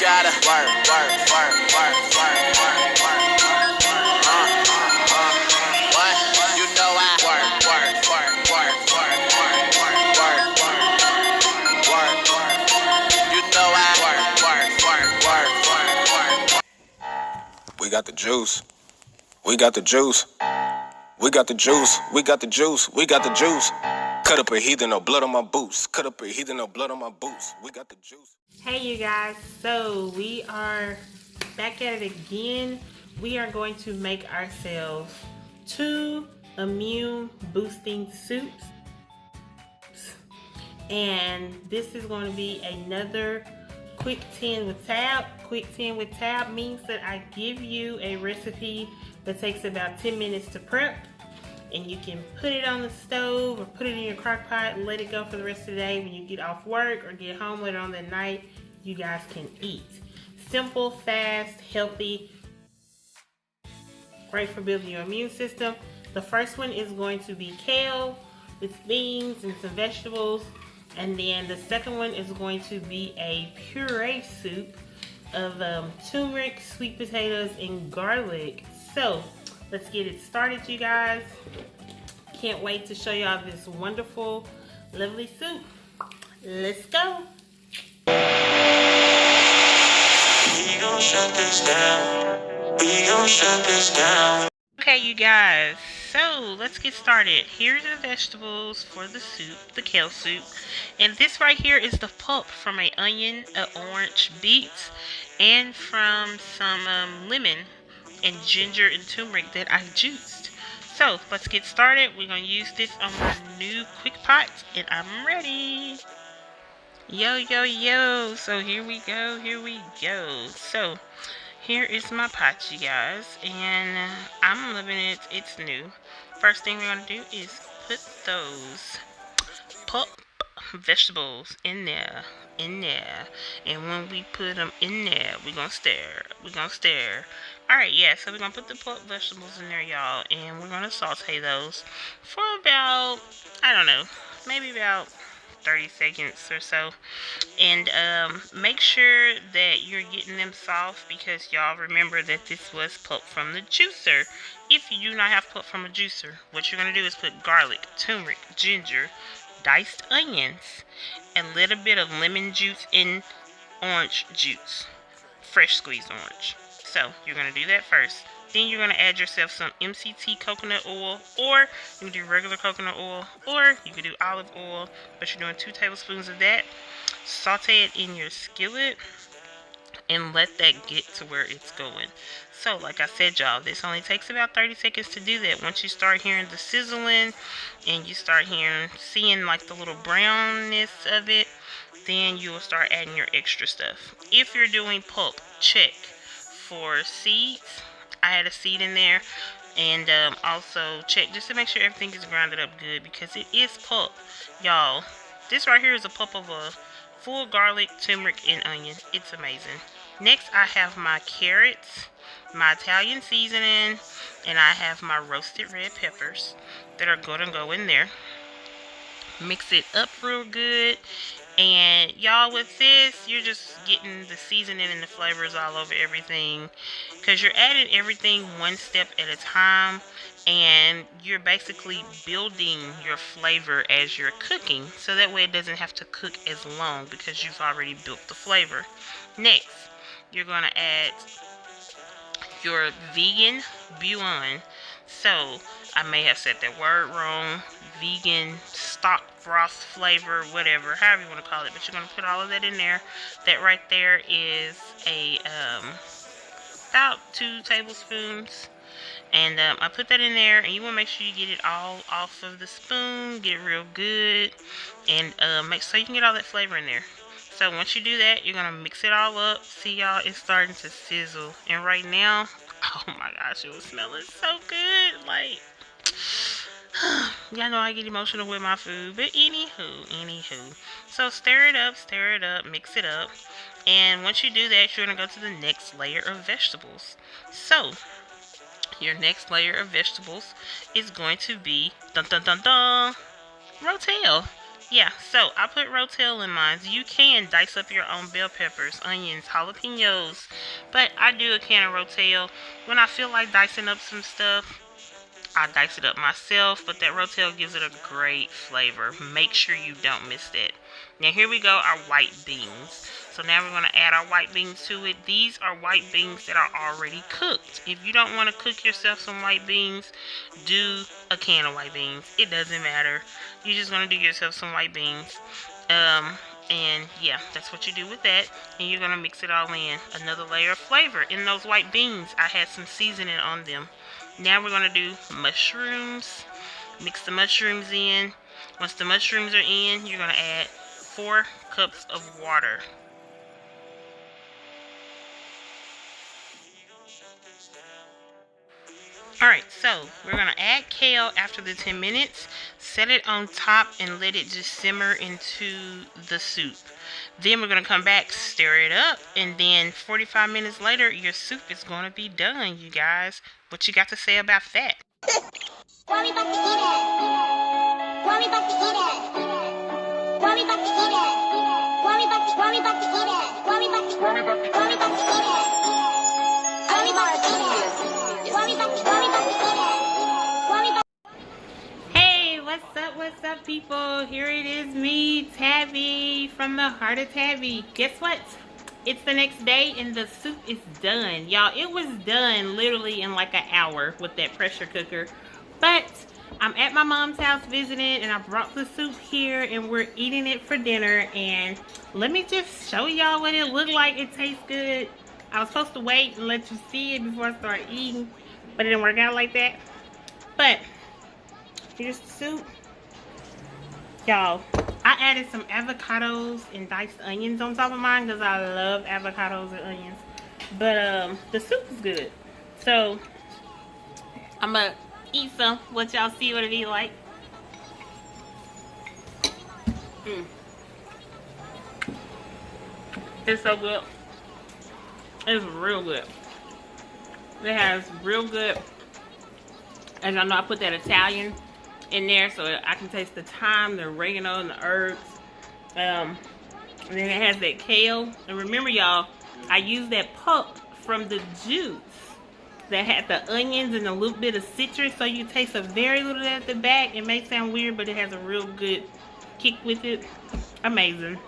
gotta work, work, work, work, work, work, work. What? You know I work, work, work, work, work, work, work, work, work, work. You know I work, work, work, work, work, work. We got the juice. We got the juice. We got the juice. We got the juice. We got the juice. Cut up a heathen, no blood on my boots. Cut up a heathen, no blood on my boots. We got the juice. Hey you guys, so we are back at it again. We are going to make ourselves 2 immune boosting soups. And this is going to be another quick 10 with tab. Quick 10 with tab means that I give you a recipe that takes about 10 minutes to prep. And you can put it on the stove or put it in your crock pot and let it go for the rest of the day. When you get off work or get home later on that night, you guys can eat. Simple, fast, healthy, great for building your immune system. The first one is going to be kale with beans and some vegetables. And then the second one is going to be a puree soup of turmeric, sweet potatoes, and garlic. So let's get it started, you guys. Can't wait to show y'all this wonderful, lovely soup. Let's go. We gon' shut this down. We gon' shut this down. Okay, you guys. So let's get started. Here's the vegetables for the soup, the kale soup. And this right here is the pulp from an onion, an orange, beets, and from some lemon and ginger and turmeric that I juiced. So let's get started. We're gonna use this on my new quick pot, and I'm ready. Yo, yo, yo. So here we go. Here we go. So here is my pot, you guys, and I'm loving it. It's new. First thing we're gonna do is put those pulp vegetables in there. And when we put them in there, we're gonna stir. Alright, yeah, so we're gonna put the pulp vegetables in there, y'all, and we're gonna saute those for about, I don't know, maybe about 30 seconds or so. And make sure that you're getting them soft, because y'all remember that this was pulp from the juicer. If you do not have pulp from a juicer, what you're gonna do is put garlic, turmeric, ginger, diced onions, and a little bit of lemon juice and orange juice, fresh squeezed orange. So you're going to do that first. Then you're going to add yourself some MCT coconut oil, or you can do regular coconut oil, or you can do olive oil, but you're doing 2 tablespoons of that. Saute it in your skillet and let that get to where it's going. So like I said, y'all, this only takes about 30 seconds to do that. Once you start hearing the sizzling and you start seeing like the little brownness of it, then you will start adding your extra stuff. If you're doing pulp, check for seeds. I had a seed in there, and also check just to make sure everything is grounded up good, because it is pulp, y'all. This right here is a pulp of a full garlic, turmeric, and onion. It's amazing. Next, I have my carrots, my Italian seasoning, and I have my roasted red peppers that are going to go in there. Mix it up real good. And y'all, with this, you're just getting the seasoning and the flavors all over everything, because you're adding everything one step at a time, and you're basically building your flavor as you're cooking, so that way it doesn't have to cook as long because you've already built the flavor. Next, you're going to add your vegan bouillon. So I may have said that word wrong. Vegan stock broth flavor, whatever, however you want to call it, but you're going to put all of that in there. That right there is a about 2 tablespoons, and I put that in there, and you want to make sure you get it all off of the spoon, get it real good, and make so you can get all that flavor in there. So once you do that, you're going to mix it all up. See, y'all, it's starting to sizzle, and right now, oh my gosh, it was smelling so good. Like, y'all know I get emotional with my food, but anywho. So stir it up, mix it up. And once you do that, you're going to go to the next layer of vegetables. So your next layer of vegetables is going to be rotel. Yeah, so I put rotel in mine. You can dice up your own bell peppers, onions, jalapenos, but I do a can of rotel. When I feel like dicing up some stuff, I dice it up myself, but that rotel gives it a great flavor. Make sure you don't miss that. Now here we go, our white beans. So now we're going to add our white beans to it. These are white beans that are already cooked. If you don't want to cook yourself some white beans, do a can of white beans. It doesn't matter. You're just going to do yourself some white beans. And yeah, that's what you do with that. And you're going to mix it all in. Another layer of flavor. In those white beans, I had some seasoning on them. Now we're going to do mushrooms. Mix the mushrooms in. Once the mushrooms are in, you're going to add 4 cups of water. Alright, so we're going to add kale after the 10 minutes. Set it on top and let it just simmer into the soup. Then we're going to come back, stir it up, and then 45 minutes later, your soup is going to be done, you guys. What you got to say about that? Hey, what's up, people? Here it is, me, Tabby, from the Heart of Tabby. Guess what? It's the next day and the soup is done. Y'all, it was done literally in like an hour with that pressure cooker. But I'm at my mom's house visiting and I brought the soup here and we're eating it for dinner. And let me just show y'all what it looked like. It tastes good. I was supposed to wait and let you see it before I start eating, but it didn't work out like that. But here's the soup. Y'all, I added some avocados and diced onions on top of mine because I love avocados and onions. But the soup is good. So I'm going to eat some. Let y'all see what it be like. It's so good. It's real good. It has real good. And I know I put that Italian in there so I can taste the thyme, the oregano, and the herbs. And then it has that kale. And remember, y'all, I used that pulp from the juice that had the onions and a little bit of citrus, so you taste a very little at the back. It may sound weird, but it has a real good kick with it. Amazing.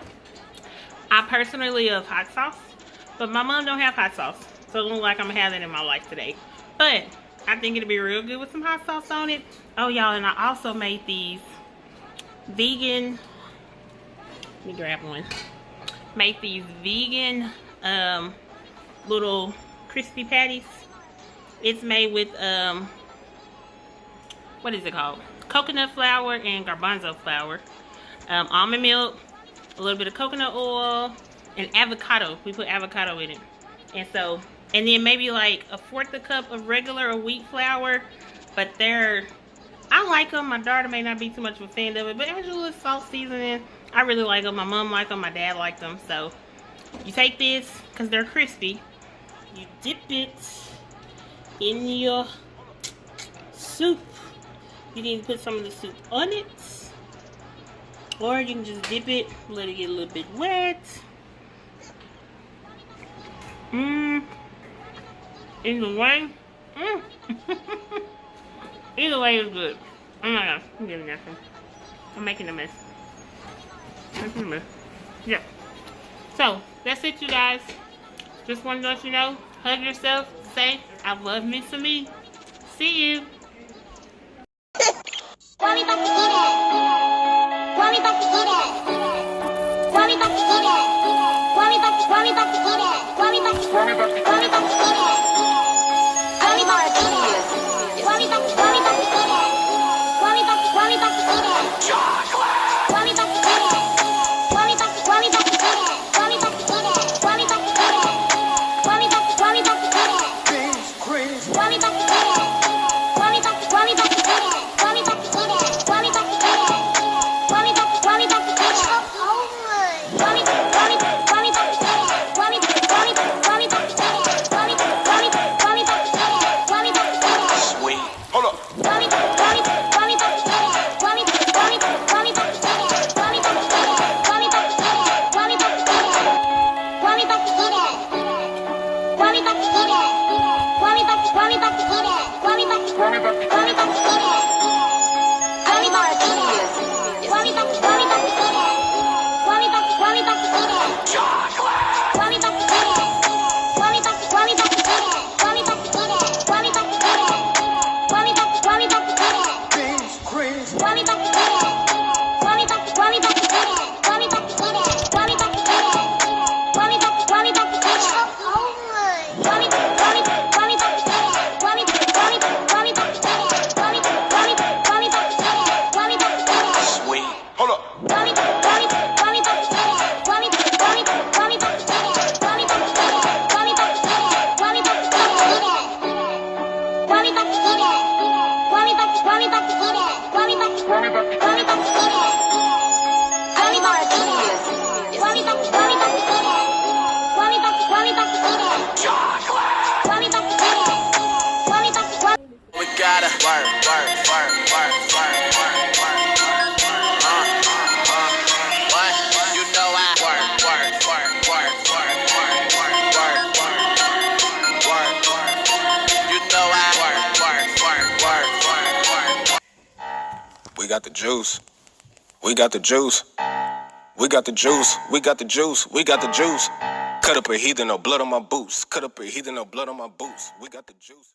I personally love hot sauce, but my mom don't have hot sauce, so it looks like I'm gonna have that in my life today. But I think it'll be real good with some hot sauce on it. Oh, y'all, and I also made these vegan, let me grab one. Made these vegan little crispy patties. It's made with, what is it called? Coconut flour and garbanzo flour. Almond milk, a little bit of coconut oil, and avocado. We put avocado in it. And so, and then maybe like a 1/4 cup of regular or wheat flour. But I like them. My daughter may not be too much of a fan of it, but there's a little salt seasoning. I really like them. My mom liked them. My dad liked them. So you take this, because they're crispy. You dip it in your soup. You need to put some of the soup on it. Or you can just dip it, let it get a little bit wet. Either way, either way is good. Oh my gosh, I'm getting nothing. I'm making a mess. Making a mess. Yeah. So, that's it, you guys. Just wanted to let you know, hug yourself, say, I love me some me. See you. Gotta work, work, work, work, work, work, work. What? You know I work, work, work, work, work, work, work, work, work, work. You know I work, work, work, work, work, work. We got the juice. We got the juice. We got the juice. We got the juice. We got the juice. Cut up a heathen, no blood on my boots. Cut up a heathen, no blood on my boots. We got the juice.